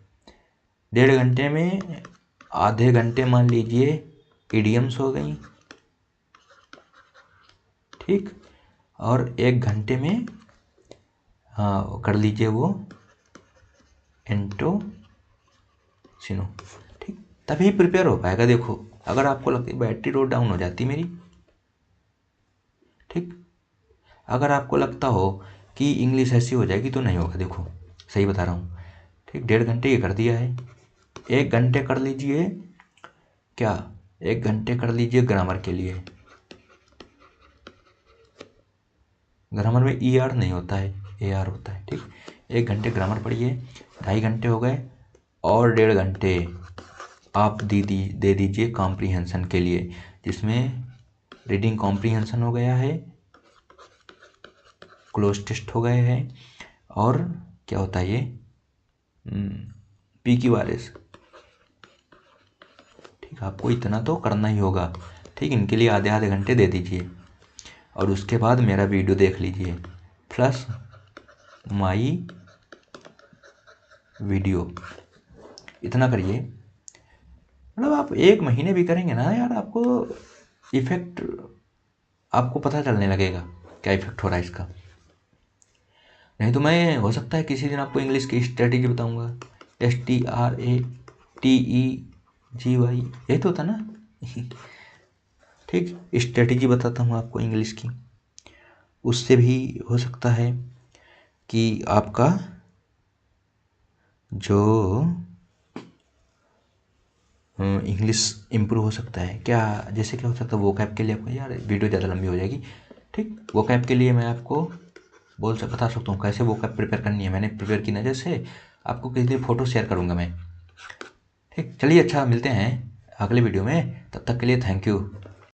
1.5 घंटे में आधे घंटे मान लीजिए इडियम्स हो गई। ठीक, और 1 घंटे में हाँ कर लीजिए वो एंटोसिनो। ठीक, तभी प्रिपेयर हो पाएगा। देखो, अगर आपको लगता है बैटरी लो डाउन हो जाती मेरी, ठीक, अगर आपको लगता हो कि इंग्लिश ऐसी हो जाएगी तो नहीं होगा। देखो, सही बता रहा हूँ। ठीक, 1.5 घंटे ये कर दिया है, 1 घंटे कर लीजिए क्या, 1 घंटे कर लीजिए ग्रामर के लिए। ग्रामर में ER नहीं होता है, AR होता है। ठीक, 1 घंटे ग्रामर पढ़िए, 2.5 घंटे हो गए, और 1.5 घंटे आप दे दीजिए कॉम्प्रीहेंशन के लिए, जिसमें रीडिंग कॉम्प्रीहेंशन हो गया है, क्लोज टेस्ट हो गए हैं, और क्या होता है ये PQRS। ठीक, आपको इतना तो करना ही होगा। ठीक, इनके लिए आधे आधे घंटे दे दीजिए, और उसके बाद मेरा वीडियो देख लीजिए प्लस माई वीडियो। इतना करिए, मतलब आप 1 महीने भी करेंगे ना यार, आपको इफेक्ट आपको पता चलने लगेगा क्या इफेक्ट हो रहा है इसका। नहीं तो मैं हो सकता है किसी दिन आपको इंग्लिश की स्ट्रेटेजी बताऊंगा, STRATEGY, यही तो होता ना। ठीक, स्ट्रेटेजी बताता हूँ आपको इंग्लिश की, उससे भी हो सकता है कि आपका जो इंग्लिश इम्प्रूव हो सकता है। क्या, जैसे क्या हो सकता है, वोकैब के लिए आपको, यार वीडियो ज़्यादा लंबी हो जाएगी। ठीक, वोकैब के लिए मैं आपको बता सकता हूँ कैसे वोकैब प्रिपेयर करनी है। मैंने प्रिपेयर की नज़र से आपको किसी दिन फ़ोटो शेयर करूँगा मैं। ठीक, चलिए, अच्छा मिलते हैं अगले वीडियो में, तब तक के लिए थैंक यू।